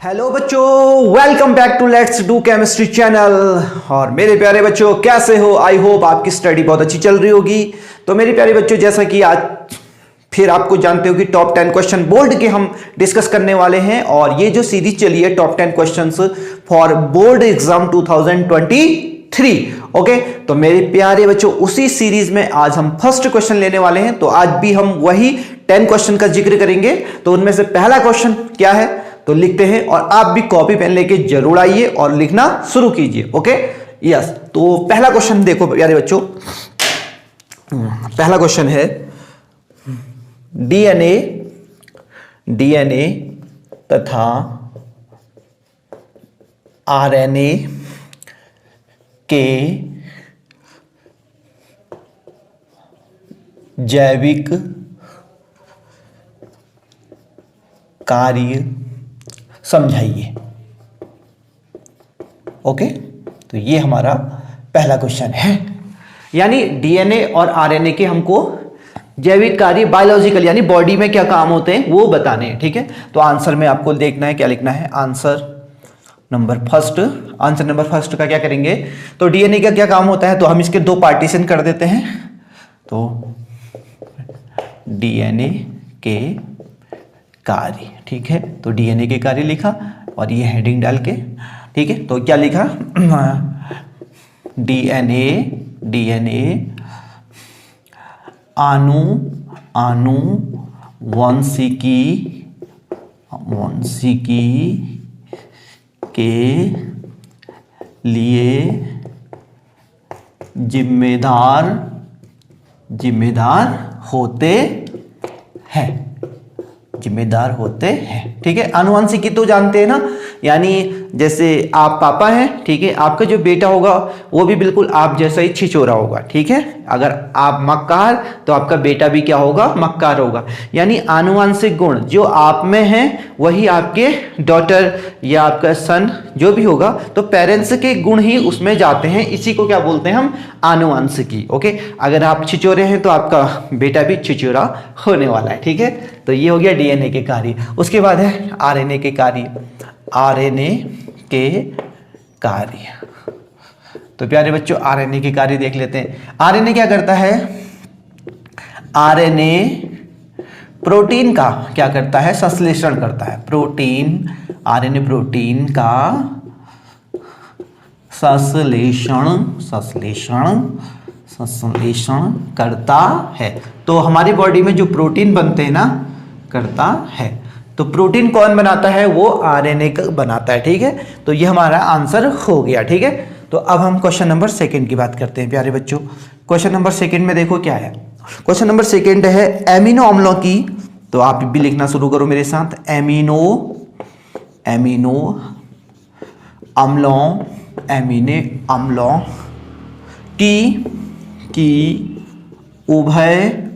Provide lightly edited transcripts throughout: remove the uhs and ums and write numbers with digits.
Hello बच्चों, welcome back to let's do chemistry channel. और मेरे प्यारे बच्चों कैसे हो? आई होप आपकी स्टडी बहुत अच्छी चल रही होगी। तो मेरे प्यारे बच्चों, जैसा कि आज फिर आपको जानते हो कि टॉप 10 क्वेश्चन बोर्ड के हम डिस्कस करने वाले हैं। और ये जो सीरीज चली है top 10 questions for board exam 2023, okay. तो मेरे प्यारे बच्चों, उसी सीरीज में आज हम फर्स्ट क्वेश्चन लेने वाले हैं। तो आज भी हम वही 10 क्वेश्चन का जिक्र करेंगे। तो उनमें से पहला क्वेश्चन क्या है तो लिखते हैं, और आप भी कॉपी पेन लेके जरूर आइए और लिखना शुरू कीजिए, ओके। यस, तो पहला क्वेश्चन देखो प्यारे बच्चों, पहला क्वेश्चन है डीएनए तथा आरएनए के जैविक कार्य समझाइए, ओके। तो ये हमारा पहला क्वेश्चन है, यानी डीएनए और आरएनए के हमको जैविक कार्य बायोलॉजिकल यानी बॉडी में क्या काम होते हैं वो बताने हैं, ठीक है। तो आंसर में आपको देखना है, क्या लिखना है। आंसर नंबर फर्स्ट का क्या करेंगे, तो डीएनए का क्या काम होता है, तो हम इसके दो पार्टीशन कर देते हैं। तो डीएनए के कार्य, ठीक है। तो डीएनए के कार्य लिखा और ये हेडिंग डाल के, ठीक है। तो क्या लिखा, डीएनए आनुवंशिकी के लिए जिम्मेदार होते हैं, ठीक है। आनुवंशिकी तो जानते हैं ना, यानी जैसे आप पापा हैं, ठीक है, आपका जो बेटा होगा वो भी बिल्कुल आप जैसा ही छिछोरा होगा, ठीक है। अगर आप मक्कार तो आपका बेटा भी क्या होगा, मक्कार होगा। यानी आनुवंशिक गुण जो आप में हैं वही आपके डॉटर या आपका सन जो भी होगा, तो पेरेंट्स के गुण ही उसमें जाते हैं। इसी को क्या बोलते हैं हम, आनुवंशिकी, ओके। अगर आप छिछोरे हैं तो आपका बेटा भी छिछोरा होने वाला है, ठीक है। तो ये हो गया डीएनए के कार्य। उसके बाद है आरएनए के कार्य। तो प्यारे बच्चों, आरएनए के कार्य देख लेते हैं। आरएनए क्या करता है, आरएनए प्रोटीन का क्या करता है, संश्लेषण करता है। आरएनए प्रोटीन का संश्लेषण करता है। तो हमारी बॉडी में जो प्रोटीन बनते हैं ना, करता है। तो प्रोटीन कौन बनाता है, वो आरएनए का बनाता है, ठीक है। तो ये हमारा आंसर हो गया, ठीक है। तो अब हम क्वेश्चन नंबर 2 की बात करते हैं प्यारे बच्चों। क्वेश्चन नंबर 2 में देखो क्या है। क्वेश्चन नंबर 2 है एमिनो अम्लों की, तो आप भी लिखना शुरू करो मेरे साथ। एमिनो अम्लों की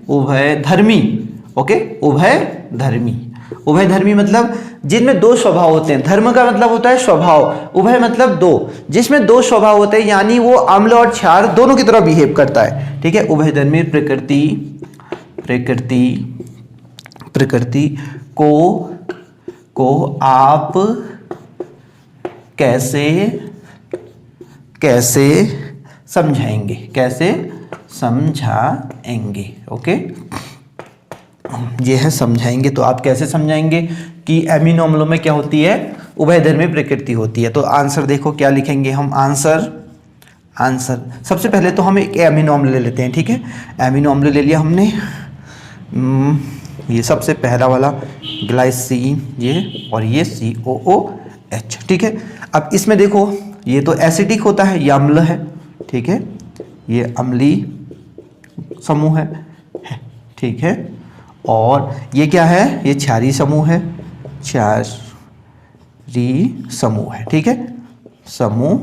उभयधर्मी, ओके। उभयधर्मी मतलब जिनमें दो स्वभाव होते हैं। धर्म का मतलब होता है स्वभाव, उभय मतलब दो, जिसमें दो स्वभाव होते हैं, यानी वो अम्ल और क्षार दोनों की तरह बिहेव करता है, ठीक है। उभयधर्मी प्रकृति को आप कैसे समझाएंगे, ओके। ये है समझाएंगे। तो आप कैसे समझाएंगे कि एमिनो अम्लों में क्या होती है, उभयधर्मी प्रकृति होती है। तो आंसर देखो क्या लिखेंगे हम। आंसर सबसे पहले तो हम एक एमिनो अम्ल ले लेते हैं, ठीक है। एमिनो अम्ल ले लिया हमने, ये सबसे पहला वाला ग्लाइसिन, ये और ये COOH, ठीक है। अब इसमें देखो ये तो एसिडिक होता है, ये अम्ल है, ठीक है। ये अम्लीय समूह है, ठीक है। और ये क्या है, ये क्षारीय समूह है, ठीक है, समूह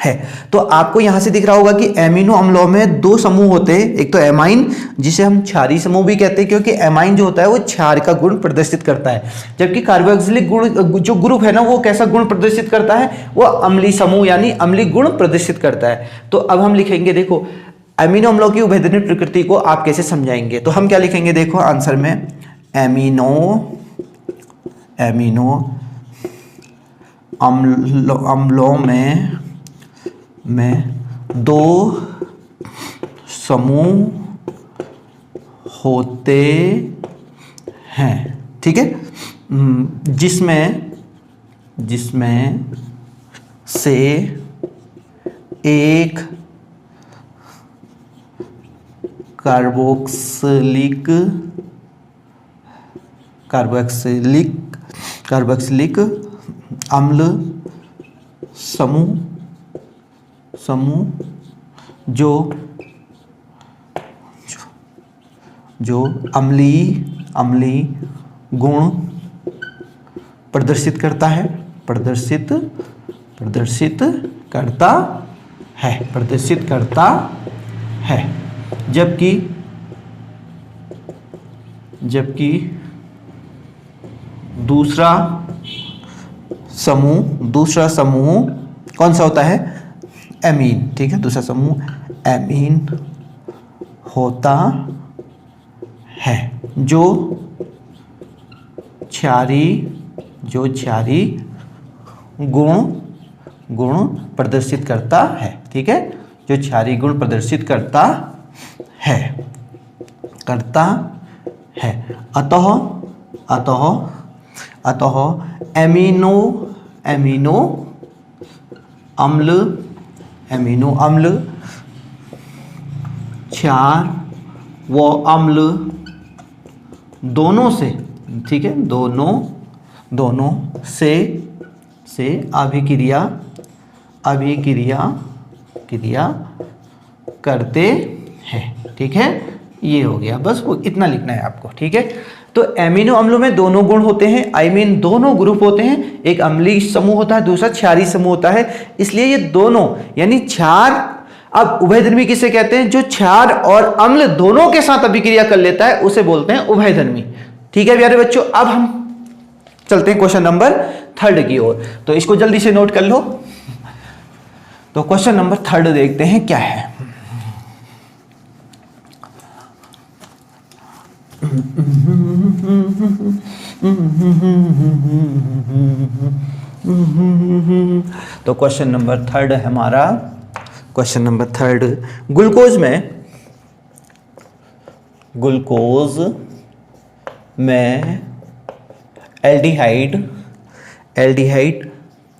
है। तो आपको यहां से दिख रहा होगा कि एमिनो अम्लों में दो समूह होते हैं। एक तो एमाइन, जिसे हम क्षारीय समूह भी कहते हैं, क्योंकि एमाइन जो होता है वो क्षार का गुण प्रदर्शित करता है, जबकि कार्बोक्सिलिक गुण जो ग्रुप है ना, वो कैसा गुण प्रदर्शित करता है, वो अम्लीय समूह यानी अम्लीय गुण प्रदर्शित करता है। तो अब हम लिखेंगे, देखो एमिनो अम्लों की उभयधर्मी प्रकृति को आप कैसे समझाएंगे। तो हम क्या लिखेंगे, देखो आंसर में एमिनो अम्लों में दो समूह होते हैं, ठीक है, जिसमें से एक कार्बोक्सिलिक अम्ल समूह जो अम्लीय गुण प्रदर्शित करता है, जबकि दूसरा समूह कौन सा होता है? एमीन, ठीक है, दूसरा समूह एमीन होता है जो क्षारी गुण प्रदर्शित करता है, ठीक है, जो क्षारी गुण प्रदर्शित करता है। अतः एमिनो अम्ल क्षार व अम्ल दोनों से, ठीक है, दोनों से अभिक्रिया करते हैं, ठीक है। ये हो गया, बस वो इतना लिखना है आपको, ठीक है। तो एमिनो अम्लों में दोनों गुण होते हैं, आई मीन दोनों ग्रुप होते हैं, एक अम्लीय समूह होता है, दूसरा क्षारीय समूह होता है, इसलिए ये दोनों यानी क्षार, अब उभयधर्मी किसे कहते हैं? जो क्षार और अम्ल दोनों के साथ अभिक्रिया कर लेता है उसे बोलते हैं उभयधर्मी, ठीक है प्यारे बच्चों। अब हम चलते हैं क्वेश्चन नंबर 3 की ओर, तो इसको जल्दी से नोट कर लो। तो क्वेश्चन नंबर 3 देखते हैं क्या है। तो क्वेश्चन नंबर 3 है हमारा, क्वेश्चन नंबर 3, ग्लूकोज में एल्डिहाइड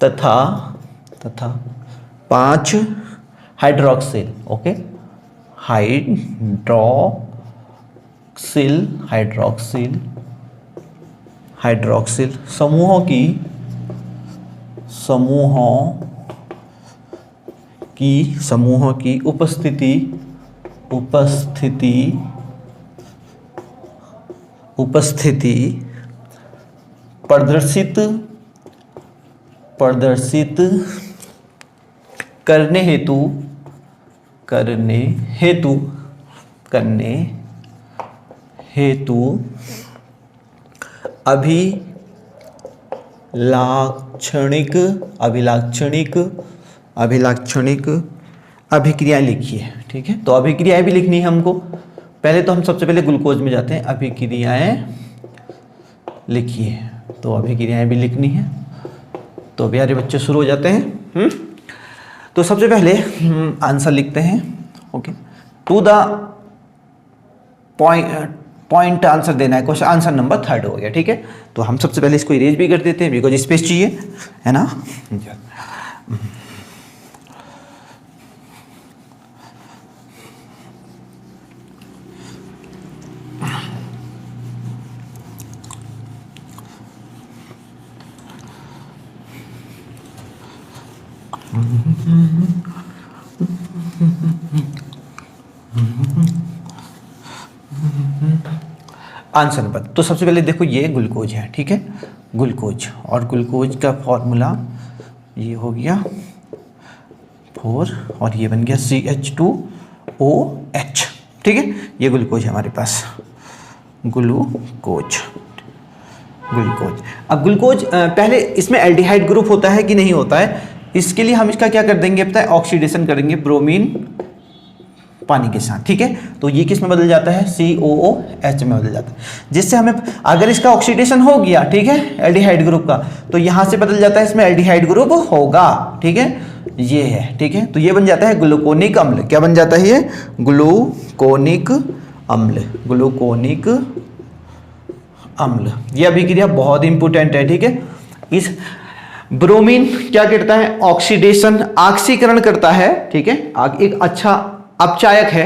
तथा 5 हाइड्रोक्सिल, ओके, हाइड्रोक्सिल समूहों की उपस्थिति प्रदर्शित करने हेतु अभिलाक्षणिक अभिक्रियाएं लिखिए, ठीक है। तो अभिक्रियाएं भी लिखनी है हमको। पहले तो हम सबसे पहले ग्लूकोज में जाते हैं, अभिक्रियाएं लिखिए, तो अभिक्रियाएं भी लिखनी है। तो प्यारे बच्चे शुरू हो जाते हैं। तो सबसे पहले आंसर लिखते हैं, okay, to the point answer देना है। क्वेश्चन आंसर नंबर 3 हो गया, ठीक है। तो हम सबसे पहले इसको इरेज भी कर देते हैं बिकॉज स्पेस चाहिए, है ना। आंसर नंबर, तो सबसे पहले देखो ये ग्लूकोज है, ठीक है, ग्लूकोज, और ग्लूकोज का फॉर्मूला ये हो गया 4 और ये बन गया CH2OH, ठीक है। ये ग्लूकोज है हमारे पास, ग्लूकोज। अब ग्लूकोज पहले इसमें एल्डिहाइड ग्रुप होता है कि नहीं होता है, इसके लिए हम इसका क्या कर देंगे पता है, ऑक्सीडेशन करेंगे, ब्रोमीन पानी के साथ, ठीक है। तो ये किस में बदल जाता है, COOH में बदल जाता है, जिससे हमें अगर इसका ऑक्सीडेशन हो गया, ठीक है, एल्डिहाइड ग्रुप का, तो यहां से बदल जाता है, इसमें एल्डिहाइड ग्रुप होगा, ठीक है, ये है, ठीक है। तो ये बन जाता है ग्लूकोनिक अम्ल। क्या बन जाता है ये, ग्लूकोनिक अम्ल, ग्लूकोनिक अम्ल। ये अभिक्रिया बहुत इंपॉर्टेंट है, ठीक है। इस ब्रोमीन क्या करता है, ऑक्सीडेशन, ऑक्सीकरण करता है, ठीक है, एक अच्छा अपचायक है,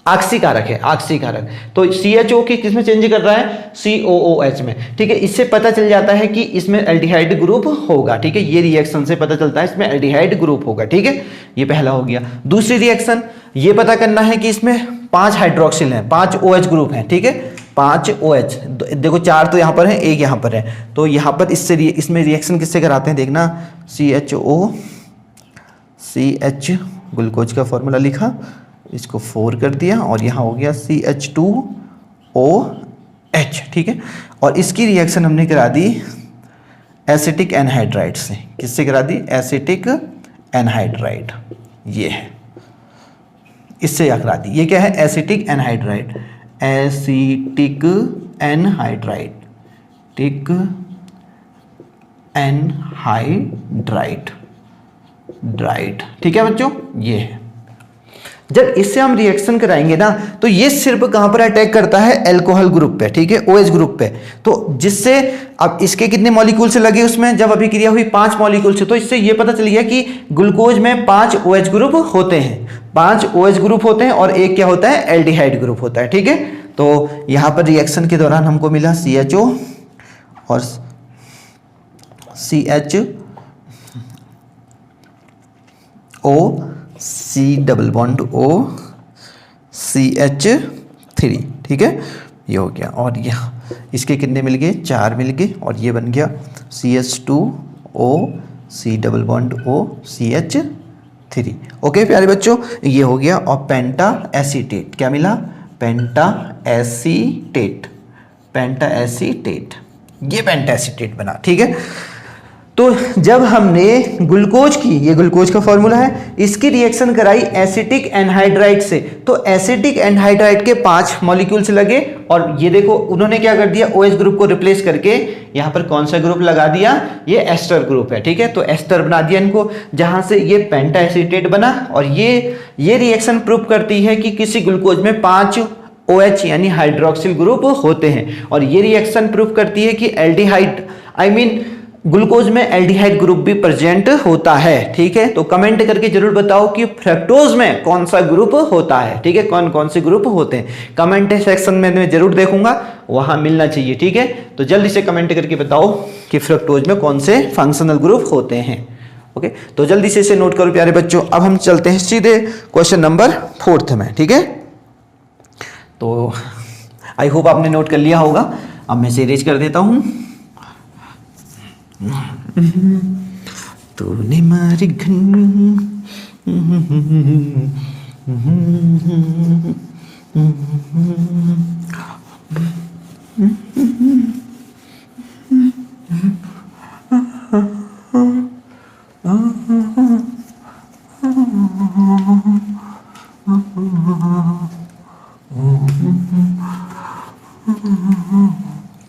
ऑक्सीकारक है, ऑक्सीकारक। तो CHO की किसमें चेंज कर रहा है, COOH में, ठीक है। इससे पता चल जाता है कि इसमें एल्डिहाइड ग्रुप होगा, ठीक है। ये रिएक्शन से पता चलता है इसमें एल्डिहाइड ग्रुप होगा, ठीक है। ये पहला हो गया। दूसरी रिएक्शन ये पता करना है कि इसमें 5 हाइड्रोक्सिल हैं, 5 OH ग्रुप हैं, ठीक है, 5 OH। देखो 4 तो यहाँ पर है, 1 यहाँ पर है, तो यहाँ पर इसमें रिएक्शन किससे कराते हैं, देखना, CHO, CH ग्लूकोज का फॉर्मूला लिखा, इसको 4 कर दिया, और यहाँ हो गया CH2OH, ठीक है। और इसकी रिएक्शन हमने करा दी एसिटिक एनहाइड्राइड से। किससे करा दी, एसिटिक एनहाइड्राइड, ये है, इससे करा दी। ये क्या है, एसिटिक एनहाइड्राइड, एसिटिक एनहाइड्राइड, टिक एनहाइड्राइड, ड्राइड, ठीक है बच्चों, ये है। जब इससे हम रिएक्शन कराएंगे ना, तो ये सिर्फ कहां पर अटैक करता है, एल्कोहल ग्रुप पे, ठीक है, OH ग्रुप पे। तो जिससे अब इसके कितने मॉलिक्यूल से लगे उसमें, जब अभिक्रिया हुई 5 मॉलिक्यूल से, तो इससे ये पता चल गया कि ग्लूकोज में 5 OH ग्रुप होते हैं, 5 OH ग्रुप होते हैं, और एक क्या होता है, एल्डिहाइड ग्रुप होता है, ठीक है। तो यहां पर रिएक्शन के दौरान हमको मिला CHO और CHO, C double bond O, CH3, ठीक है, ये हो गया। और यहाँ इसके कितने मिल गए, 4 मिल गए, और ये बन गया CH2O, C double bond O, CH3। Okay प्यारे बच्चों, ये हो गया। और पेंटा एसीटेट, क्या मिला, पेंटा एसीटेट, पेंटा एसीटेट, ये पेंटा एसीटेट बना, ठीक है। तो जब हमने ग्लूकोज की, ये ग्लूकोज का फॉर्मूला है, इसकी रिएक्शन कराई एसिटिक एनहाइड्राइड से, तो एसिटिक एनहाइड्राइड के 5 मॉलिक्यूल से लगे, और ये देखो उन्होंने क्या कर दिया, OH ग्रुप को रिप्लेस करके यहाँ पर कौन सा ग्रुप लगा दिया, ये एस्टर ग्रुप है, ठीक है। तो एस्टर बना दिया इनको, जहां से ये पेंटा एसीटेट बना। और ये रिएक्शन प्रूव करती है कि किसी ग्लूकोज में 5 OH यानी हाइड्रोक्सिल ग्रुप होते हैं। और ये रिएक्शन प्रूव करती है कि एल्डिहाइड, आई मीन ग्लूकोज में एल्डिहाइड ग्रुप भी प्रेजेंट होता है, ठीक है। तो कमेंट करके जरूर बताओ कि फ्रक्टोज में कौन सा ग्रुप होता है, ठीक है, कौन कौन से ग्रुप होते हैं। कमेंट सेक्शन में मैं जरूर देखूंगा, वहां मिलना चाहिए, ठीक है। तो जल्दी से कमेंट करके बताओ कि फ्रक्टोज में कौन से फंक्शनल ग्रुप होते हैं। ओके, तो जल्दी से इसे नोट करो प्यारे बच्चों। अब हम चलते हैं सीधे क्वेश्चन नंबर 4 में, ठीक है। तो आई होप आपने नोट कर लिया होगा। अब मैं इसे इरेज कर देता हूं। तूने मारी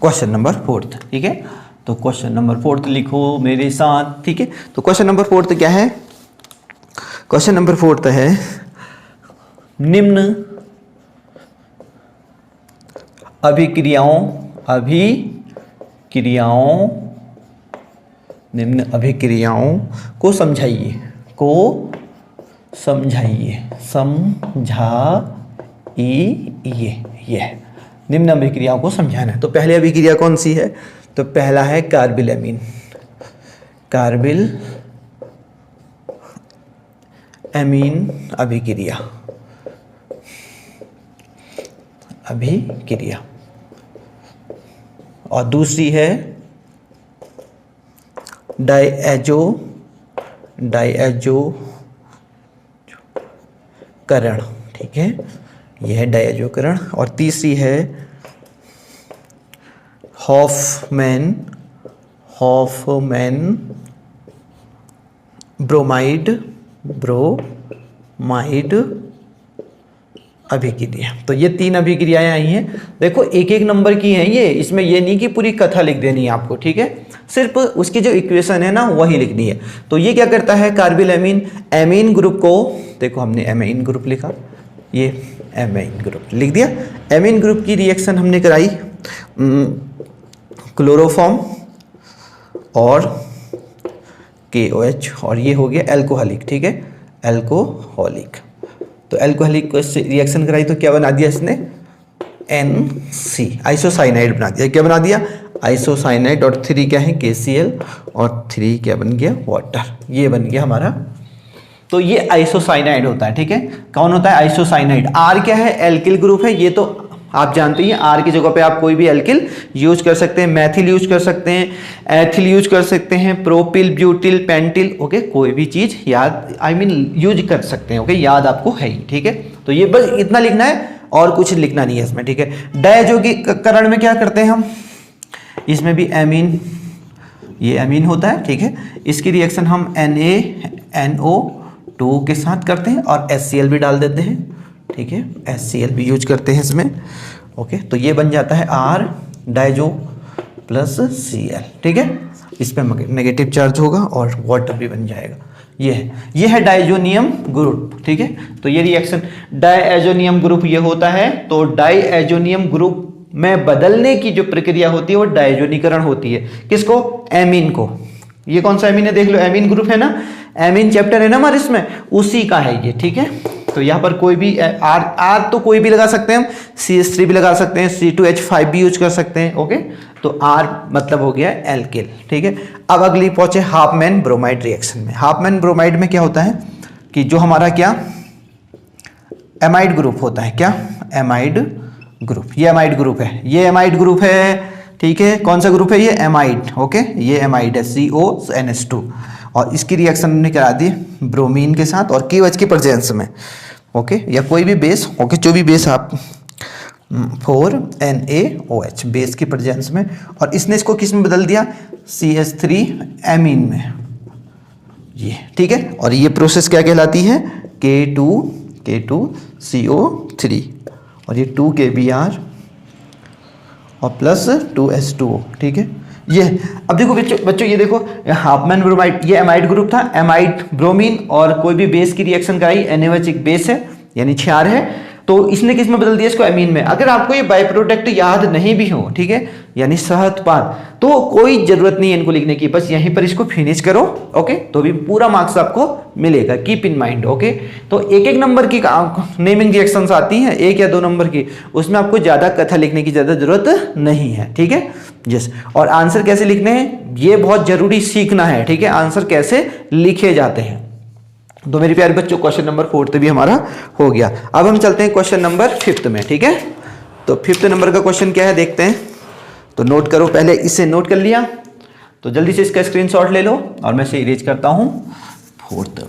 क्वेश्चन नंबर 4, ठीक है। तो क्वेश्चन नंबर 4 लिखो मेरे साथ, ठीक है। तो क्वेश्चन नंबर 4 क्या है, क्वेश्चन नंबर 4 है निम्न निम्न अभिक्रियाओं को समझाइए, ये निम्न अभिक्रियाओं को समझाना है। तो पहले अभिक्रिया कौन सी है, तो पहला है कार्बिल एमीन अभिक्रिया, और दूसरी है डायएजोकरण, ठीक है, यह है डायएजोकरण। और तीसरी है हॉफमैन ब्रोमाइड अभिक्रिया। तो ये 3 अभिक्रियाएं आई हैं। देखो एक एक नंबर की हैं ये, इसमें ये नहीं कि पूरी कथा लिख देनी है आपको, ठीक है, सिर्फ उसकी जो इक्वेशन है ना वही लिखनी है। तो ये क्या करता है, कार्बिल एमीन, एमीन ग्रुप को, देखो हमने एमीन ग्रुप लिखा, ये एमीन ग्रुप लिख दिया। एमीन ग्रुप की रिएक्शन हमने कराई क्लोरोफॉर्म और KOH, और ये हो गया एल्कोहलिक, ठीक है, एल्कोहलिक। तो एल्कोहलिक को रिएक्शन कराई तो क्या बना दिया इसने, NC, आइसोसाइनाइड बना दिया। क्या बना दिया, आइसोसाइनाइड, और 3 क्या है, KCl, और 3 क्या बन गया, वाटर। ये बन गया हमारा। तो ये आइसोसाइनाइड होता है, ठीक है। कौन होता है, आइसोसाइनाइड। R क्या है, एल्किल ग्रुप है, ये तो आप जानते हैं। R की जगह पे आप कोई भी एल्किल यूज कर सकते हैं, मैथिल यूज कर सकते हैं, एथिल यूज कर सकते हैं, प्रोपिल, ब्यूटिल, पेंटिल, ओके, कोई भी चीज याद यूज कर सकते हैं, ओके, याद आपको है ही, ठीक है। तो ये बस इतना लिखना है और कुछ लिखना नहीं है इसमें, ठीक है। डायजोगीकरण में क्या करते हैं हम, इसमें भी एमीन, ये एमीन होता है, ठीक है। इसकी रिएक्शन हम NaNO2 के साथ करते हैं और HCl भी डाल देते हैं, ठीक है, HCl भी यूज करते हैं इसमें, ओके। तो ये बन जाता है R डाइजो प्लस Cl, ठीक है। इस पर नेगेटिव चार्ज होगा और वाटर भी बन जाएगा। ये है डाइजोनियम ग्रुप, ठीक है। तो ये रिएक्शन डाइएजोनियम ग्रुप ये होता है। तो डाइएजोनियम ग्रुप में बदलने की जो प्रक्रिया होती है वो डाइजोनीकरण होती है। किसको, एमीन को। ये कौन सा एमीन है, देख लो, एमीन ग्रुप है ना, एमीन चैप्टर है ना हमारे इसमें, उसी का है ये, ठीक है। तो यहाँ पर कोई भी R तो कोई भी लगा सकते हैं हम, CH3 भी लगा सकते हैं, C2H5 भी यूज कर सकते हैं, ओके। तो R मतलब हो गया एल्किल, ठीक है। अब अगली पहुंचे हाफमैन ब्रोमाइड रिएक्शन में। हाफमैन ब्रोमाइड में क्या होता है कि जो हमारा क्या एमाइड ग्रुप होता है, क्या एमाइड ग्रुप, ये एमाइड ग्रुप है, ये एमाइड ग्रुप है, ठीक है। कौन सा ग्रुप है ये, एमाइड, ओके, ये एमाइड है, CONH2। और इसकी रिएक्शन हमने करा दी ब्रोमीन के साथ और KOH की प्रेजेंस में, ओके, या कोई भी बेस, ओके, जो भी बेस आप 4NaOH बेस की प्रेजेंस में, और इसने इसको किस में बदल दिया, CH3 एमीन में, ये, ठीक है। और ये प्रोसेस क्या कहलाती है, K2CO3, और ये 2KBr और प्लस 2H2O, ठीक है। ये अब देखो बच्चों ये देखो, हाफमैन ब्रोमाइड, ये एमाइड ग्रुप था, एमाइड ब्रोमीन और कोई भी बेस की रिएक्शन कराई, NaOH एक बेस है यानी क्षार है, तो इसने किस में बदल दिया, इसको एमीन में। अगर आपको ये बाय प्रोडक्ट याद नहीं भी हो, ठीक है, यानी सहत्पाद, तो कोई जरूरत नहीं है इनको लिखने की, बस यहीं पर इसको फिनिश करो, ओके, तो भी पूरा मार्क्स आपको मिलेगा, कीप इन माइंड, ओके। तो एक एक नंबर की नेमिंग रिएक्शंस आती हैं, 1 या 2 नंबर की, उसमें आपको ज्यादा कथा लिखने की ज्यादा जरूरत नहीं है, ठीक है। यस, और आंसर कैसे लिखने हैं ये बहुत जरूरी सीखना है, ठीक है, आंसर कैसे लिखे जाते हैं। तो मेरे प्यारे बच्चों क्वेश्चन नंबर 4 भी हमारा हो गया। अब हम चलते हैं क्वेश्चन नंबर 5 में, ठीक है। तो 5 नंबर का क्वेश्चन क्या है देखते हैं। तो नोट करो, पहले इसे नोट कर लिया तो जल्दी से इसका स्क्रीनशॉट ले लो और मैं इसे इरेज करता हूं। 4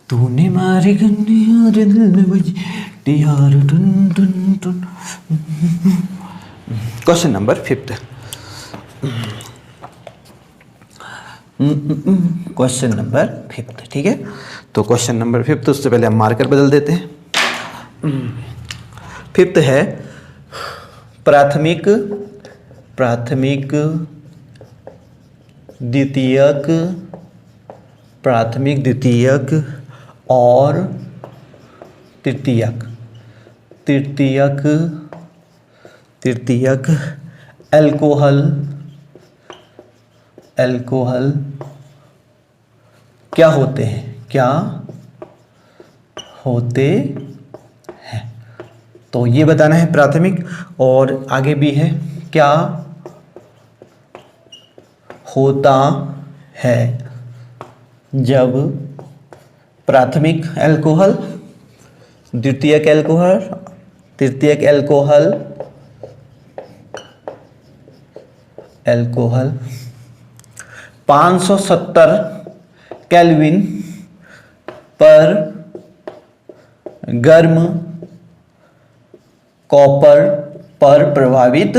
तूने मारी गन्नी और दिल में बजी यार टुन टुन टुन। क्वेश्चन नंबर 5, क्वेश्चन नंबर 5, ठीक है। तो क्वेश्चन नंबर 5, उससे पहले हम मार्कर बदल देते हैं। 5 है प्राथमिक द्वितीयक और तृतीयक अल्कोहल क्या होते हैं, तो ये बताना है प्राथमिक, और आगे भी है क्या होता है जब प्राथमिक अल्कोहल, द्वितीयक अल्कोहल, तृतीयक अल्कोहल 570 केल्विन पर गर्म कॉपर पर प्रभावित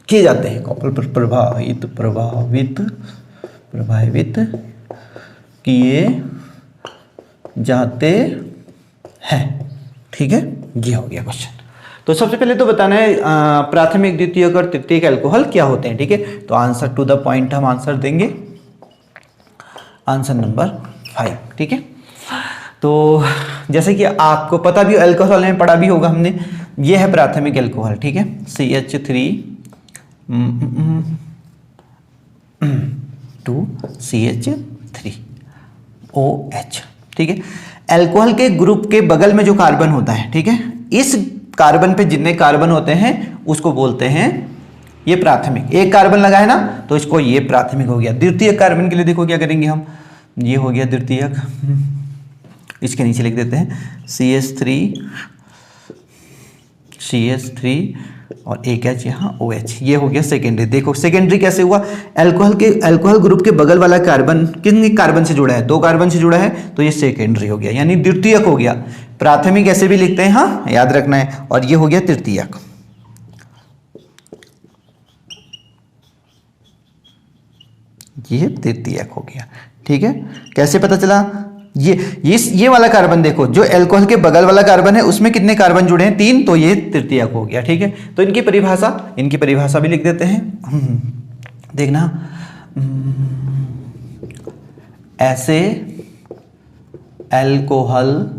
किए जाते हैं, कॉपर पर प्रभावित किए जाते हैं। ठीक है, ये हो गया क्वेश्चन। तो सबसे पहले तो बताना है प्राथमिक, द्वितीयक और तृतीयक अल्कोहल क्या होते हैं। ठीक है, तो आंसर टू द पॉइंट हम आंसर देंगे, आंसर नंबर 5। ठीक है, तो जैसे कि आपको पता भी अल्कोहल में पढ़ा भी होगा हमने, ये है प्राथमिक अल्कोहल। ठीक है, CH3 ठीक है, अल्कोहल के ग्रुप के बगल में जो कार्बन होता है, ठीक है, इस कार्बन पे जितने कार्बन होते हैं उसको बोलते हैं ये प्राथमिक। एक कार्बन लगा है ना, तो इसको ये प्राथमिक हो गया। द्वितीयक कार्बन के लिए देखो क्या करेंगे हम, ये हो गया द्वितीयक, इसके नीचे लिख देते हैं CH3 और एक H यहाँ OH, ये हो गया सेकेंडरी। देखो सेकेंडरी कैसे हुआ, अल्कोहल ग्रुप के बगल वाला कार्बन कितने कार्बन से जुड़ा है, 2 कार्बन से जुड़ा है, तो ये सेकेंडरी हो गया, यानी द्वितीयक हो गया। प्राथमिक ऐसे भी लिखते हैं, हाँ याद रखना है, और ये हो गया तृतीयक। ये तृतीयक हो गया। ठीक है, कैसे पता चला, ये वाला कार्बन देखो, जो अल्कोहल के बगल वाला कार्बन है उसमें कितने कार्बन जुड़े हैं, 3, तो ये तृतीयक हो गया। ठीक है, तो इनकी परिभाषा भी लिख देते हैं, देखना, ऐसे अल्कोहल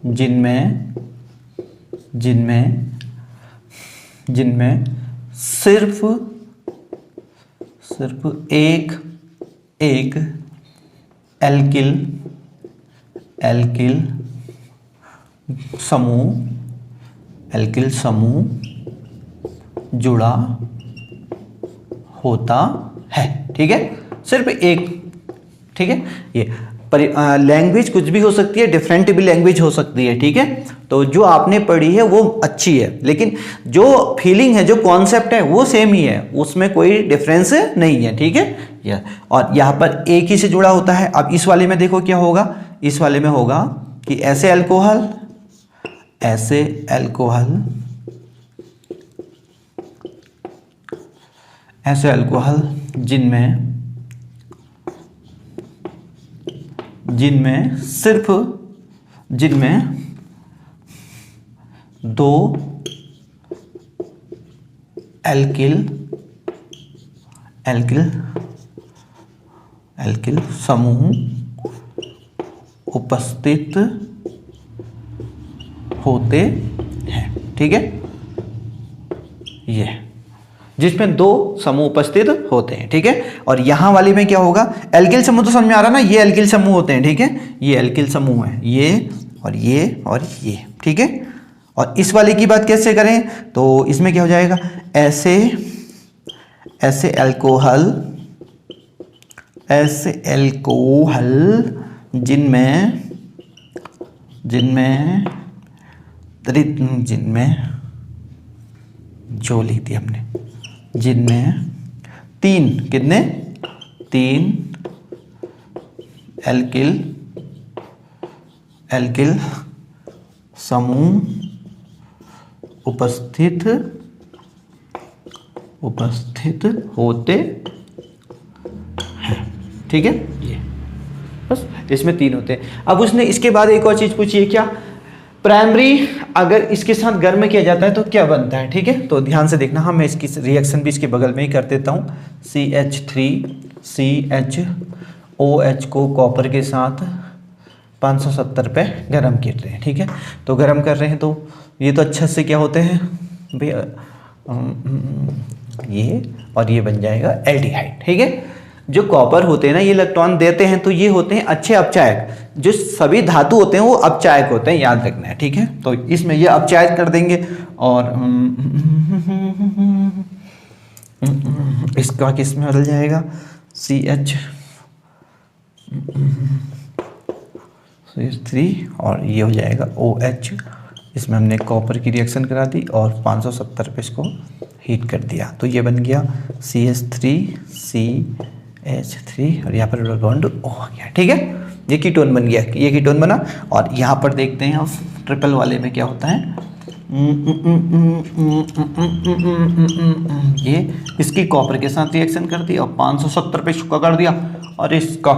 जिनमें सिर्फ एक एल्किल समूह जुड़ा होता है। ठीक है, सिर्फ एक। ठीक है, ये लैंग्वेज कुछ भी हो सकती है, डिफरेंट भी लैंग्वेज हो सकती है। ठीक है, तो जो आपने पढ़ी है वो अच्छी है, लेकिन जो फीलिंग है, जो कॉन्सेप्ट है वो सेम ही है, उसमें कोई डिफरेंस नहीं है। ठीक है, और यहाँ पर एक ही से जुड़ा होता है। अब इस वाले में देखो क्या होगा, इस वाले में होगा कि ऐसे अल्कोहल जिनमें 2 एल्किल समूह उपस्थित होते हैं। ठीक है, ये जिसमें 2 समूह उपस्थित होते हैं। ठीक है, और यहां वाले में क्या होगा, एल्किल समूह तो समझ में आ रहा ना, ये एल्किल समूह होते हैं। ठीक है, ये एल्किल समूह है, ये और ये और ये। ठीक है, और इस वाले की बात कैसे करें, तो इसमें क्या हो जाएगा, ऐसे अल्कोहल जिनमें जो लिख दिया हमने, जिनमें 3 एल्किल समूह उपस्थित होते हैं। ठीक है, ये बस इसमें 3 होते हैं। अब उसने इसके बाद एक और चीज पूछी है, क्या प्राइमरी अगर इसके साथ गर्म किया जाता है तो क्या बनता है। ठीक है, तो ध्यान से देखना, मैं इसकी रिएक्शन भी इसके बगल में ही कर देता हूँ। CH3CHOH को कॉपर के साथ 570 पे गर्म कर रहे हैं। ठीक है, तो गर्म कर रहे हैं तो ये तो अच्छे से क्या होते हैं भैया, ये और ये बन जाएगा एल्डिहाइड। ठीक है, जो कॉपर होते हैं ना, ये इलेक्ट्रॉन देते हैं, तो ये होते हैं अच्छे अपचायक। जो सभी धातु होते हैं वो अपचायक होते हैं, याद रखना है। ठीक है, तो इसमें ये अपचायक कर देंगे, और इसका किस में बदल जाएगा, CH3 और ये हो जाएगा OH। इसमें हमने कॉपर की रिएक्शन करा दी और 570 पे इसको हीट कर दिया, तो ये बन गया CH3CH H3 और यहाँ पर डबल बॉन्ड O हो गया, ठीक है। ये कीटोन बन गया, ये कीटोन बना। और यहाँ पर देखते हैं हम ट्रिपल वाले में क्या होता है। ये इसकी कॉपर के साथ रिएक्शन कर दिया और 570 पे शुक्र कर दिया और इसका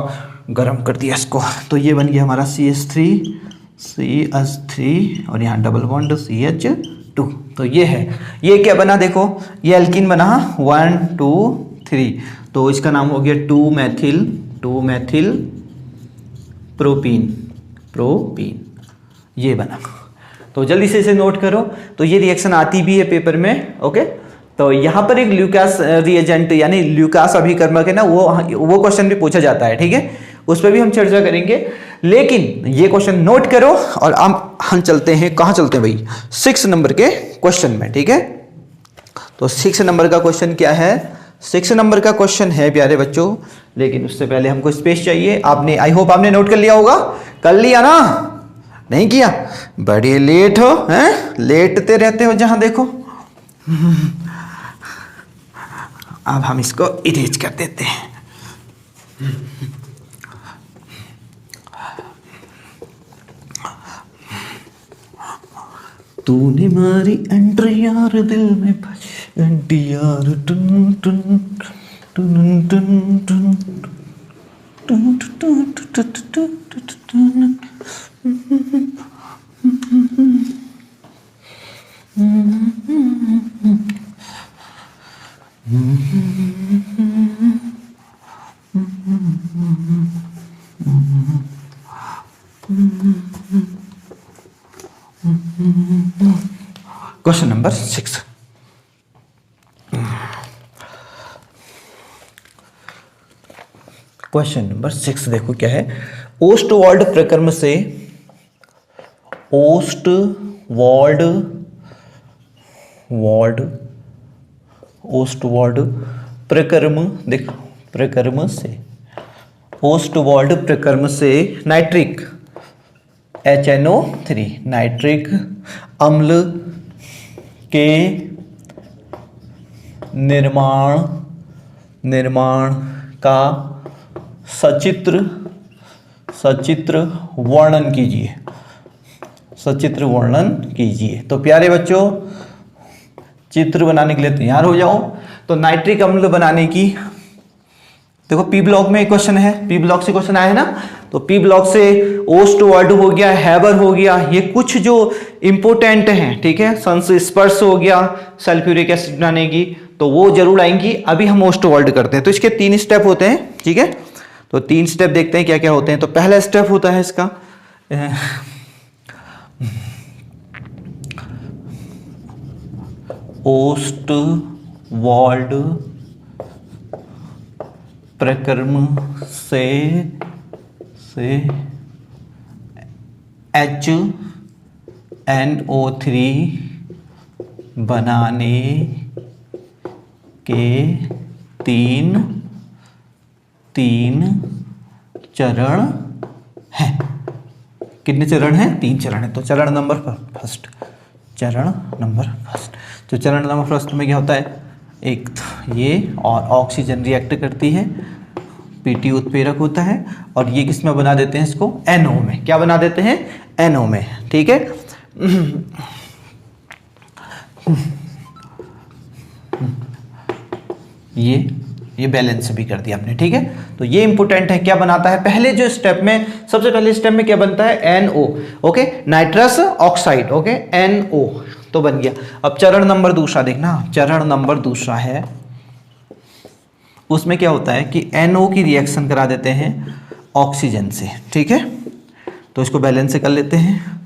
गर्म कर दिया इसको, तो ये बन गया हमारा CH3 और यहाँ डबल बॉन्ड CH2। तो ये है, ये क्या बना देखो, ये एल्कीन बना 1 2 3, तो इसका नाम हो गया 2 मैथिल प्रोपीन, ये बना। तो जल्दी से इसे नोट करो। तो ये रिएक्शन आती भी है पेपर में, ओके। तो यहाँ पर एक ल्यूकास रिएजेंट यानी ल्यूकास अभिकर्मक है ना, वो क्वेश्चन भी पूछा जाता है, ठीक है, उस पर भी हम चर्चा करेंगे। लेकिन ये क्वेश्चन नोट करो और हम चलते हैं, कहाँ चलते हैं भाई, 6 नंबर के क्वेश्चन में, ठीक है। तो 6 नंबर का क्वेश्चन क्या है, 6 नंबर का क्वेश्चन है प्यारे बच्चों, लेकिन उससे पहले हमको स्पेस चाहिए। आपने, आई होप आपने नोट कर लिया होगा, कर लिया ना, नहीं किया, बड़े लेट हो हैं, लेटते रहते हो जहां देखो। अब हम इसको इरेज कर देते हैं। तूने मारी एंट्री यार दिल में, एंटी यार टुन टुन टुन टुन टुन टुन टुन टुन। Question number 6। क्वेश्चन नंबर 6 देखो क्या है। ओस्टवाल्ड प्रक्रम से, ओस्टवाल्ड प्रक्रम, देखो प्रक्रम से, ओस्टवाल्ड प्रक्रम से नाइट्रिक HNO3 नाइट्रिक अम्ल के निर्माण का सचित्र वर्णन कीजिए, सचित्र वर्णन कीजिए। तो प्यारे बच्चों चित्र बनाने के लिए तैयार हो जाओ। तो नाइट्रिक अम्ल बनाने की, देखो पी ब्लॉक में एक क्वेश्चन है, पी ब्लॉक से क्वेश्चन आया है ना, तो पी ब्लॉक से ओस्टवाल्ड हो गया, हैबर हो गया, ये कुछ जो इंपोर्टेंट हैं, ठीक है, संस्पर्श हो गया सल्फ्यूरिक एसिड बनाने की, तो वो जरूर आएंगी। अभी हम ओस्टवाल्ड करते हैं। तो इसके 3 स्टेप होते हैं, ठीक है। तो 3 स्टेप देखते हैं क्या क्या होते हैं। तो पहला स्टेप होता है इसका ओस्टवाल्ड प्रक्रम से HNO3 बनाने के तीन चरण हैं। कितने चरण हैं? 3 चरण हैं। तो चरण नंबर फर्स्ट, तो चरण नंबर फर्स्ट में क्या होता है, एक ये और ऑक्सीजन रिएक्ट करती है, पीटी उत्प्रेरक होता है, और ये किस में बना देते हैं इसको, NO में। क्या बना देते हैं? NO में, ठीक है। ये बैलेंस भी कर दिया हमने, ठीक है। तो ये इंपोर्टेंट है, क्या बनाता है पहले जो स्टेप में, सबसे पहले स्टेप में क्या बनता है, NO, okay, nitrous oxide, okay, NO तो बन गया। अब चरण नंबर दूसरा देखना, चरण नंबर दूसरा है, उसमें क्या होता है कि NO की रिएक्शन करा देते हैं ऑक्सीजन से, ठीक है। तो इसको बैलेंस से कर लेते हैं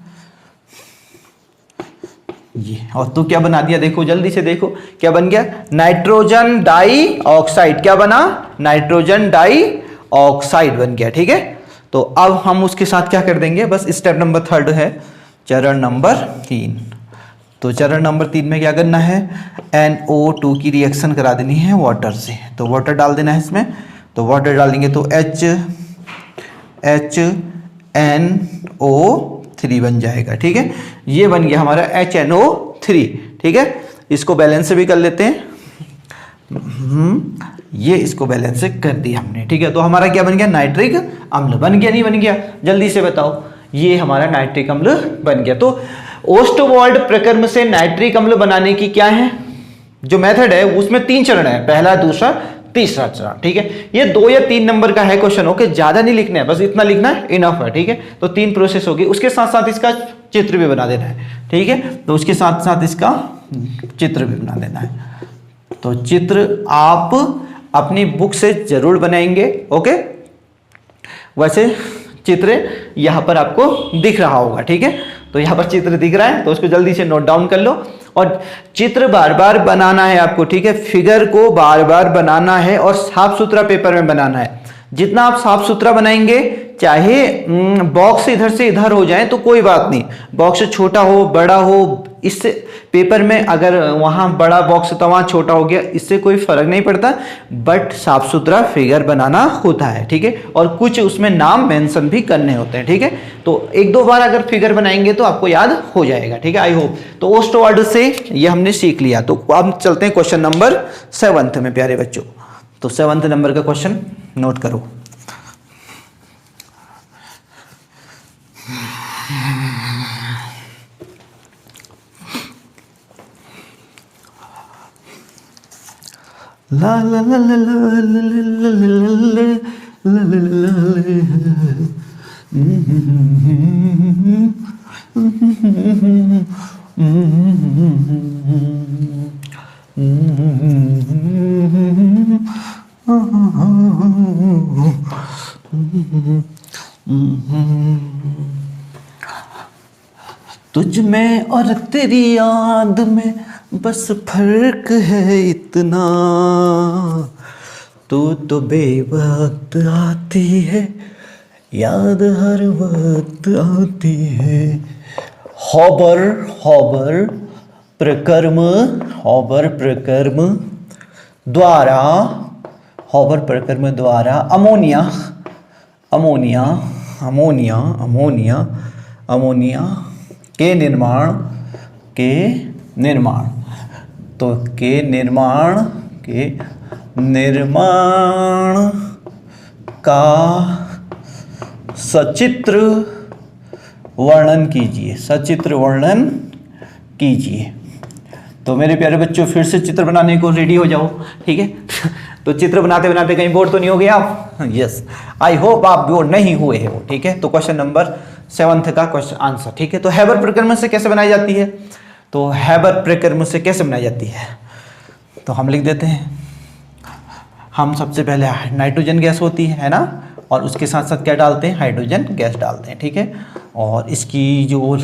ये, और तो क्या बना दिया, देखो जल्दी से देखो क्या बन गया, नाइट्रोजन डाई ऑक्साइड। क्या बना? नाइट्रोजन डाई ऑक्साइड बन गया, ठीक है। तो अब हम उसके साथ क्या कर देंगे, बस स्टेप नंबर 3 है, चरण नंबर 3। तो चरण नंबर 3 में क्या करना है, NO2 की रिएक्शन करा देनी है वाटर से। तो वाटर डाल देना है इसमें, तो वाटर डालेंगे तो HNO3 बन जाएगा, ठीक है। ये बन गया हमारा HNO3, ठीक है। इसको बैलेंस से भी कर लेते हैं, ये इसको बैलेंस कर दिया हमने, ठीक है। तो हमारा क्या बन गया, नाइट्रिक अम्ल बन गया, नहीं बन गया, जल्दी से बताओ। ये हमारा नाइट्रिक अम्ल बन गया। तो ओस्टवाल्ड प्रक्रम से नाइट्रिक अम्ल बनाने की क्या है जो मेथड है, उसमें 3 चरण है, पहला, दूसरा, तीसरा चरण, ठीक है। ये 2 या 3 नंबर का है क्वेश्चन, ओके, ज्यादा नहीं लिखना है, बस इतना लिखना है, इनफ है, ठीक है। तो 3 प्रोसेस होगी, उसके साथ साथ इसका चित्र भी बना देना है, ठीक है। तो उसके साथ साथ इसका चित्र भी बना देना है। तो चित्र आप अपनी बुक से जरूर बनाएंगे, ओके। वैसे चित्र यहां पर आपको दिख रहा होगा, ठीक है। तो यहां पर चित्र दिख रहा है, तो उसको जल्दी से नोट डाउन कर लो। और चित्र बार बार बनाना है आपको, ठीक है। फिगर को बार बार बनाना है और साफ सुथरा पेपर में बनाना है। जितना आप साफ सुथरा बनाएंगे, चाहे बॉक्स इधर से इधर हो जाए तो कोई बात नहीं, बॉक्स छोटा हो बड़ा हो, इससे पेपर में अगर वहां बड़ा बॉक्स तो वहां छोटा हो गया, इससे कोई फर्क नहीं पड़ता, बट साफ सुथरा फिगर बनाना होता है, ठीक है। और कुछ उसमें नाम मेंशन भी करने होते हैं, ठीक है। तो 1-2 बार अगर फिगर बनाएंगे तो आपको याद हो जाएगा, ठीक है, आई होप। तो ओस्टवाल्ड से ये हमने सीख लिया। तो अब चलते हैं क्वेश्चन नंबर 7 में, प्यारे बच्चों। तो 7 नंबर का क्वेश्चन नोट करो। ला ला ला ला ला ला ला ला तुझ में और तेरी याद में बस फर्क है इतना, तू तो बेवक्त आती है, याद हर वक्त आती है। हॉबर हॉबर प्रकर्म, हॉबर प्रकर्म द्वारा, हॉबर प्रकर्म द्वारा ammonia, ammonia, ammonia, ammonia, ammonia के निर्माण, के निर्माण, तो के निर्माण, के निर्माण का सचित्र वर्णन कीजिए, सचित्र वर्णन कीजिए। तो मेरे प्यारे बच्चों, फिर से चित्र बनाने को रेडी हो जाओ, ठीक है। तो चित्र बनाते बनाते कहीं बोर तो नहीं हो गए आप? यस, आई होप आप बोर नहीं हुए हो, ठीक है। तो क्वेश्चन नंबर 7 का क्वेश्चन आंसर, ठीक है। तो हैबर प्रक्रम से कैसे बनाई जाती है? तो हैबर प्रक्रम से कैसे बनाई जाती है, तो हम लिख देते हैं। हम सबसे पहले नाइट्रोजन गैस होती है ना, और उसके साथ साथ क्या डालते हैं, हाइड्रोजन गैस डालते हैं, ठीक है। और इसकी जो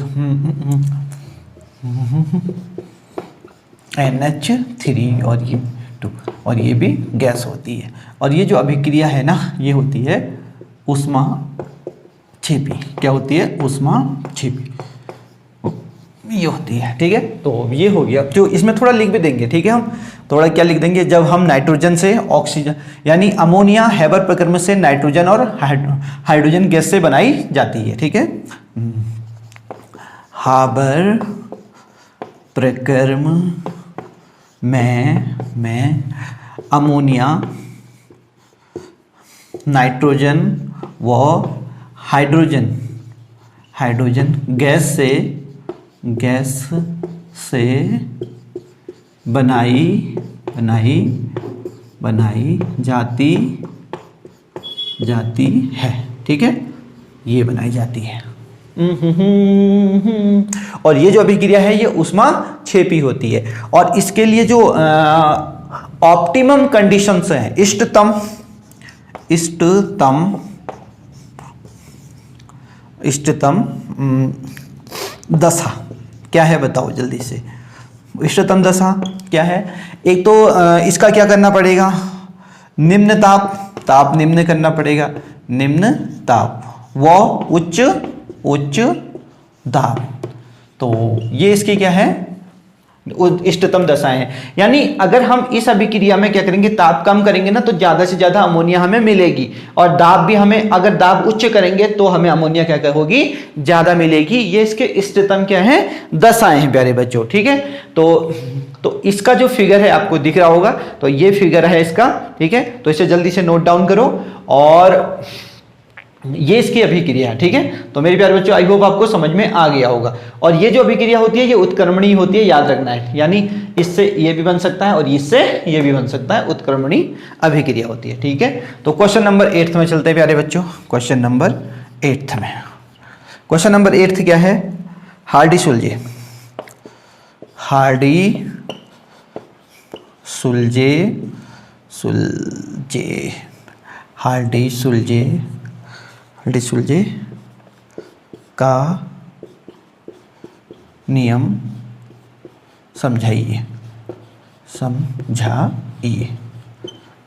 NH3 और ये 2, और ये भी गैस होती है। और ये जो अभिक्रिया है ना, ये होती है ऊष्माक्षेपी। क्या होती है? ऊष्माक्षेपी ये होती है, ठीक है। तो ये हो गया। जो इसमें थोड़ा लिख भी देंगे, ठीक है। हम थोड़ा क्या लिख देंगे, जब हम नाइट्रोजन से ऑक्सीजन यानी अमोनिया हैबर प्रक्रम से नाइट्रोजन और हाइड्रोजन गैस से बनाई जाती है, ठीक है। हाबर प्रक्रम में अमोनिया, नाइट्रोजन व हाइड्रोजन गैस से बनाई जाती है, ठीक है। ये बनाई जाती है। और ये जो अभिक्रिया है ये ऊष्माक्षेपी होती है। और इसके लिए जो ऑप्टिमम कंडीशंस हैं, इष्टतम दशा क्या है, बताओ जल्दी से। इष्टतम दशा क्या है? एक तो इसका क्या करना पड़ेगा, निम्न ताप निम्न करना पड़ेगा, निम्न ताप व उच्च दाब। तो ये इसकी क्या है, इष्टतम दशाएं हैं। यानी अगर हम इस अभिक्रिया में क्या करेंगे, ताप कम करेंगे ना, तो ज्यादा से ज्यादा अमोनिया हमें मिलेगी, और दाब भी हमें, अगर दाब उच्च करेंगे तो हमें अमोनिया क्या होगी, ज्यादा मिलेगी। ये इसके इष्टतम क्या है, दशाएं हैं प्यारे बच्चों। ठीक है, तो इसका जो फिगर है आपको दिख रहा होगा, तो ये फिगर है इसका। ठीक है, तो इसे जल्दी से नोट डाउन करो, और ये इसकी अभिक्रिया है। ठीक है, तो मेरे प्यारे बच्चों आई होप आपको समझ में आ गया होगा। और ये जो अभिक्रिया होती है ये उत्क्रमणीय होती है, याद रखना है। यानी इससे ये भी बन सकता है और इससे ये भी बन सकता है, उत्क्रमणीय अभिक्रिया होती है। ठीक है, तो क्वेश्चन नंबर 8 में चलते हैं प्यारे बच्चों। क्वेश्चन नंबर 8 में, क्वेश्चन नंबर 8 क्या है, हार्डी सुलझे, हार्डी सुलझे, सुलझे, हार्डी सुलझे, हार्डी सुलझे का नियम समझाइए, समझाइए।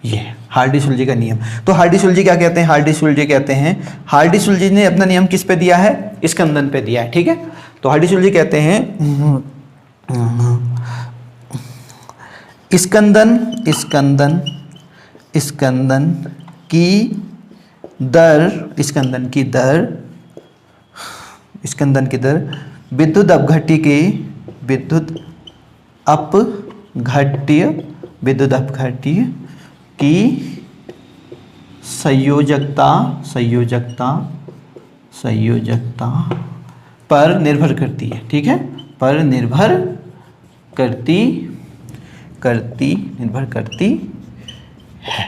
ये हार्डी सुलझे का नियम। तो हार्डी सुलझे क्या कहते हैं, हार्डी सुलझे कहते हैं, हार्डी सुलझे ने अपना नियम किस पे दिया है, स्कंदन पे दिया है। ठीक है, तो हार्डी सुलझे कहते हैं स्कंदन, स्कंदन, स्कंदन की दर, स्कंदन की दर, स्कंदन की दर विद्युत अपघट्य के, विद्युत अपघट्य, विद्युत अपघट्य की संयोजकता, संयोजकता, संयोजकता पर निर्भर करती है। ठीक है, पर निर्भर करती, करती, निर्भर करती है।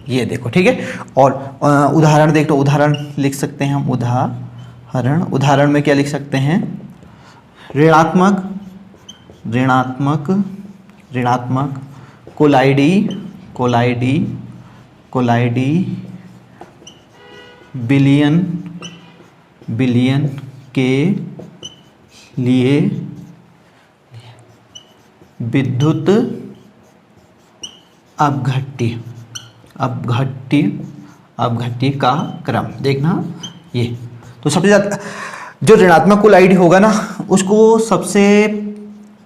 ये देखो। ठीक है, और उदाहरण देख लो, उदाहरण लिख सकते हैं हम, उदाहरण, उदाहरण में क्या लिख सकते हैं, ऋणात्मक, ऋणात्मक, ऋणात्मक कोलाइडी, कोलाइडी, कोलाइडी विलयन, विलयन के लिए विद्युत अपघट्य, अपघट्य, अपघट्य का क्रम देखना। ये तो सबसे ज़्यादा जो ऋणात्मक कोलाइड होगा ना, उसको सबसे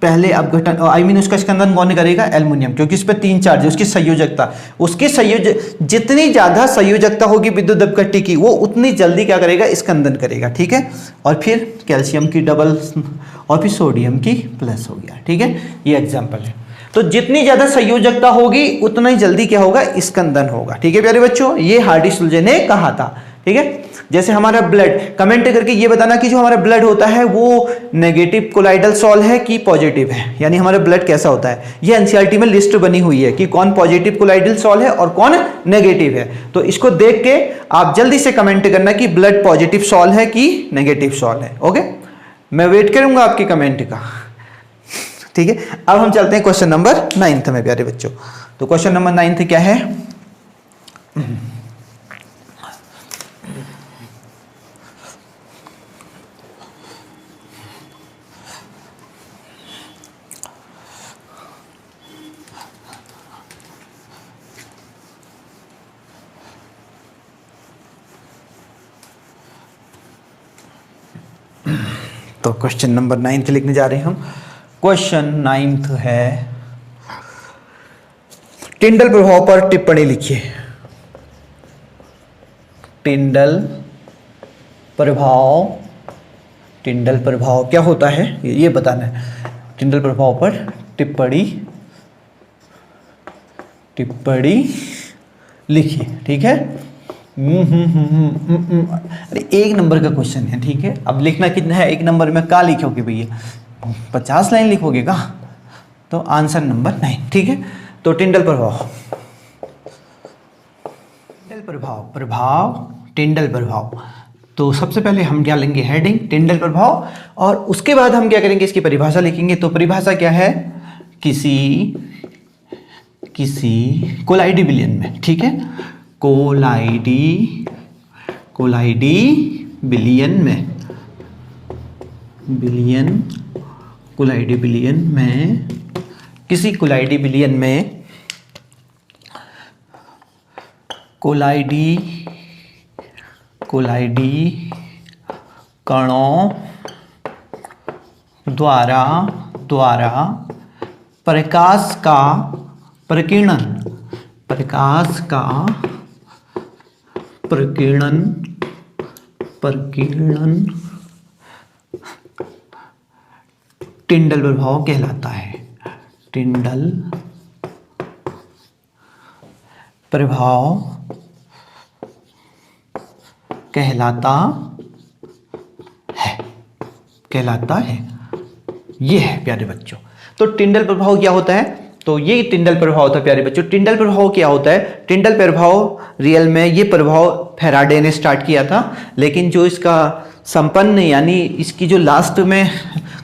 पहले अपघटन, आई मीन उसका स्कंदन कौन करेगा, एल्युमिनियम, क्योंकि इस पर 3 चार्ज है। उसकी संयोजकता, उसकी जितनी ज़्यादा संयोजकता होगी विद्युत अपघट्य की, वो उतनी जल्दी क्या करेगा, स्कंदन करेगा। ठीक है, और फिर कैल्शियम की डबल, और फिर सोडियम की प्लस हो गया। ठीक है, ये एग्जाम्पल है। तो जितनी ज़्यादा संयोजकता होगी उतना ही जल्दी क्या होगा, स्कंदन होगा। ठीक है प्यारे बच्चों, ये हार्डी सुलझे ने कहा था। ठीक है, जैसे हमारा ब्लड, कमेंट करके ये बताना कि जो हमारा ब्लड होता है वो नेगेटिव कोलाइडल सॉल्व है कि पॉजिटिव है, यानी हमारा ब्लड कैसा होता है। ये एनसीईआरटी में लिस्ट बनी हुई है कि कौन पॉजिटिव कोलाइडल सॉल्व है और कौन नेगेटिव है। तो इसको देख के आप जल्दी से कमेंट करना कि ब्लड पॉजिटिव सॉल्व है कि नेगेटिव सॉल्व है। ओके, मैं वेट करूंगा आपके कमेंट का। ठीक है, अब हम चलते हैं क्वेश्चन नंबर 9 में प्यारे बच्चों। तो क्वेश्चन नंबर 9 क्या है, तो क्वेश्चन नंबर 9 लिखने जा रहे हैं हम। क्वेश्चन 9 है, टिंडल प्रभाव पर टिप्पणी लिखिए। टिंडल प्रभाव, टिंडल प्रभाव क्या होता है ये बताना है। टिंडल प्रभाव पर टिप्पणी, टिप्पणी लिखिए। ठीक है, अरे 1 नंबर का क्वेश्चन है। ठीक है, अब लिखना कितना है, 1 नंबर में क्या लिखोगे भैया, 50 लाइन लिखोगे का, तो आंसर नंबर 9। ठीक है, तो टिंडल प्रभाव, टिंडल प्रभाव, प्रभाव, टिंडल प्रभाव। तो सबसे पहले हम क्या लेंगे, हेडिंग टिंडल प्रभाव, और उसके बाद हम क्या करेंगे, इसकी परिभाषा लिखेंगे। तो परिभाषा क्या है, किसी, किसी कोलाइडी विलयन में। ठीक है, कोलाइडी, कोलाइडी विलयन में, विलयन, कोलाइडी विलयन में, किसी कोलाइडी विलयन में, कोलाइडी, कोलाइडी कणों द्वारा, द्वारा प्रकाश का प्रकीर्णन, प्रकाश का प्रकीर्णन, प्रकीर्णन टिंडल प्रभाव कहलाता है। टिंडल प्रभाव कहलाता है, कहलाता है। ये है प्यारे बच्चों। तो टिंडल प्रभाव क्या होता है? तो ये टिंडल प्रभाव था प्यारे बच्चों। टिंडल प्रभाव क्या होता है? टिंडल प्रभाव रियल में ये प्रभाव फैराडे ने स्टार्ट किया था, लेकिन जो इसका संपन्न यानी इसकी जो लास्ट में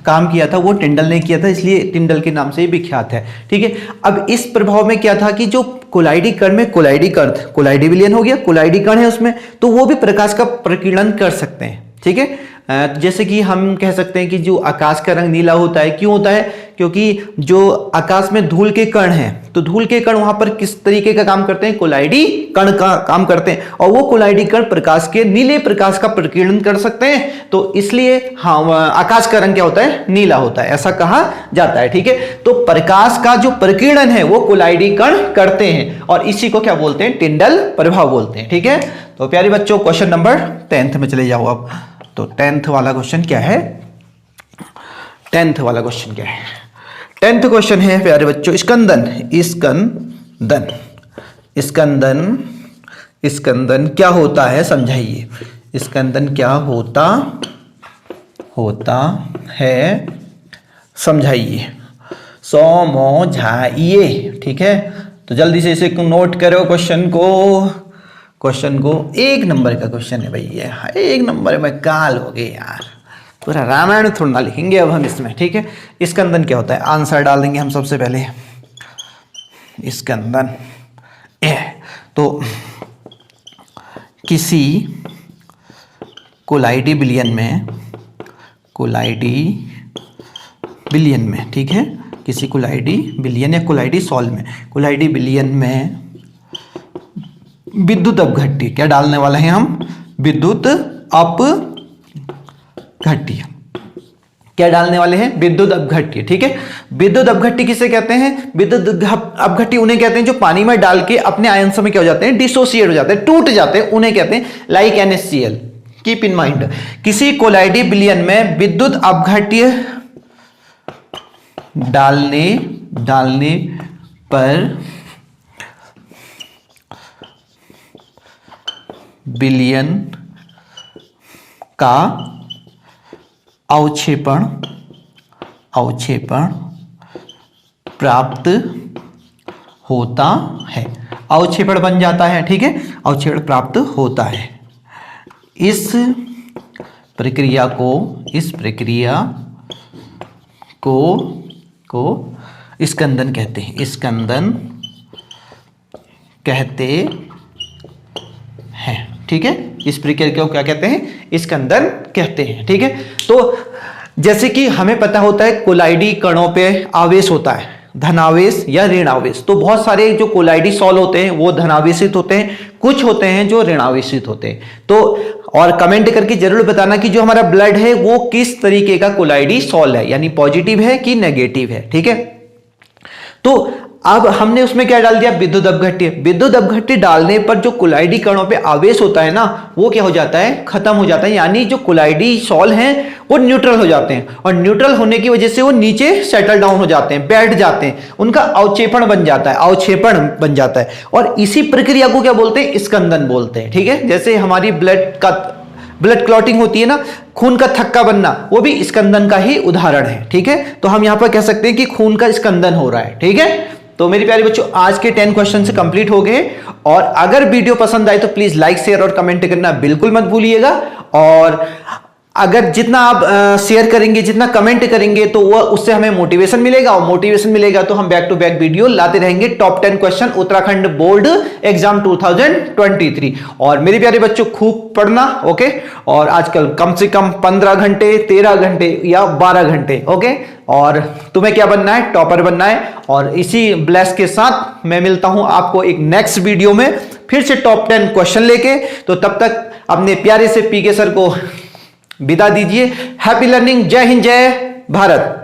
काम किया था वो टिंडल ने किया था, इसलिए टिंडल के नाम से ही विख्यात है। ठीक है। अब इस प्रभाव में क्या था कि जो कोलाइडी कण में कोलाइडी कण, कोलाइडी विलयन हो गया, कोलाइडी कण है उसमें, तो वो भी प्रकाश का प्रकीर्णन कर सकते हैं। ठीक है। जैसे कि हम कह सकते हैं कि जो आकाश का रंग नीला होता है, क्यों होता है? क्योंकि जो आकाश में धूल के कण हैं, तो धूल के कण वहां पर किस तरीके का काम करते हैं? कोलाइडी कण का काम करते हैं, और वो कोलाइडी कण प्रकाश के नीले प्रकाश का प्रकीर्णन कर सकते हैं। तो इसलिए हाँ, आकाश का रंग क्या होता है? नीला होता है, ऐसा कहा जाता है। ठीक है। तो प्रकाश का जो प्रकीर्णन है वो कोलाइडी कण करते हैं, और इसी को क्या बोलते हैं? टिंडल प्रभाव बोलते हैं। ठीक है। तो प्यारे बच्चों, क्वेश्चन नंबर 10 में चले जाओ अब। तो 10th वाला क्वेश्चन क्या है? 10th वाला क्वेश्चन क्या है? 10th क्वेश्चन है प्यारे बच्चों, स्कंदन। स्कंदन, स्कंदन, स्कंदन क्या होता है समझाइए। स्कंदन क्या होता है समझाइए, समझाइए। ठीक है। तो जल्दी से इसे नोट करो क्वेश्चन को। क्वेश्चन को 1 नंबर का क्वेश्चन है भैया, 1 नंबर में काल हो गए यार, पूरा रामायण थोड़ा ना लिखेंगे अब हम इसमें। ठीक है। स्कंदन क्या होता है? आंसर डाल देंगे हम सबसे पहले। स्कंदन तो किसी कोलाइडी विलयन में, कोलाइडी विलयन में, ठीक है, किसी कोलाइडी विलयन या कोलाइडी सॉल में, कोलाइडी विलयन में विद्युत अपघट्य क्या डालने वाले हैं हम? विद्युत अपघट्य क्या डालने वाले हैं? विद्युत अपघट्य। ठीक है। विद्युत अपघट्य किसे कहते हैं? विद्युत अपघट्य उन्हें कहते हैं जो पानी में डाल के अपने आयंसों में क्या हो जाते हैं? डिसोसिएट हो जाते हैं, टूट जाते हैं, उन्हें कहते हैं like NaCl। Keep in mind, किसी कोलाइडी विलयन में विद्युत अपघट्य डालने पर विलयन का अवक्षेपण प्राप्त होता है, अवक्षेपण बन जाता है। ठीक है। अवक्षेपण प्राप्त होता है। इस प्रक्रिया को स्कंदन कहते हैं। स्कंदन कहते हैं। ठीक है। इस प्रक्रिया को क्या कहते हैं? स्कंदन कहते हैं। ठीक है। तो जैसे कि हमें पता होता है कोलाइडी कणों पे आवेश होता है, धनावेश या ऋणावेश। तो बहुत सारे जो कोलाइडी सॉल होते हैं वो धनावेशित होते हैं, कुछ होते हैं जो ऋणावेशित होते हैं। तो और कमेंट करके जरूर बताना कि जो हमारा ब्लड है वो किस तरीके का कोलाइडी सॉल है, यानी पॉजिटिव है कि नेगेटिव है। ठीक है। तो अब हमने उसमें क्या डाल दिया? विद्युत अपघट्य। विद्युत अपघट्य डालने पर जो कोलाइडी कणों पे आवेश होता है ना, वो क्या हो जाता है? खत्म हो जाता है, यानी जो कोलाइडी सॉल हैं वो न्यूट्रल हो जाते हैं, और न्यूट्रल होने की वजह से वो नीचे सेटल डाउन हो जाते हैं, बैठ जाते हैं, उनका अवक्षेपण बन जाता है, अवक्षेपण बन जाता है। और इसी प्रक्रिया को क्या बोलते हैं? स्कंदन बोलते हैं। ठीक है। जैसे हमारी ब्लड क्लॉटिंग होती है ना, खून का थक्का बनना, वो भी स्कंदन का ही उदाहरण है। ठीक है। तो हम यहां पर कह सकते हैं कि खून का स्कंदन हो रहा है। ठीक है। तो मेरे प्यारे बच्चों, आज के 10 क्वेश्चन से कंप्लीट हो गए, और अगर वीडियो पसंद आए तो प्लीज लाइक, शेयर और कमेंट करना बिल्कुल मत भूलिएगा। और अगर जितना आप शेयर करेंगे, जितना कमेंट करेंगे, तो वो उससे हमें मोटिवेशन मिलेगा, और मोटिवेशन मिलेगा तो हम बैक टू बैक वीडियो लाते रहेंगे। Top 10 question Uttarakhand board exam 2023। और मेरे प्यारे बच्चों, खूब पढ़ना। ओके। और आजकल कम से कम 15 घंटे, 13 घंटे या 12 घंटे। ओके। और तुम्हें क्या बनना है? टॉपर बनना है। और इसी ब्लेस के साथ मैं मिलता हूं आपको एक नेक्स्ट वीडियो में फिर से टॉप 10 क्वेश्चन लेके। तो तब तक अपने प्यारे से पीके सर को विदा दीजिए। Happy learning. जय हिंद, जय भारत।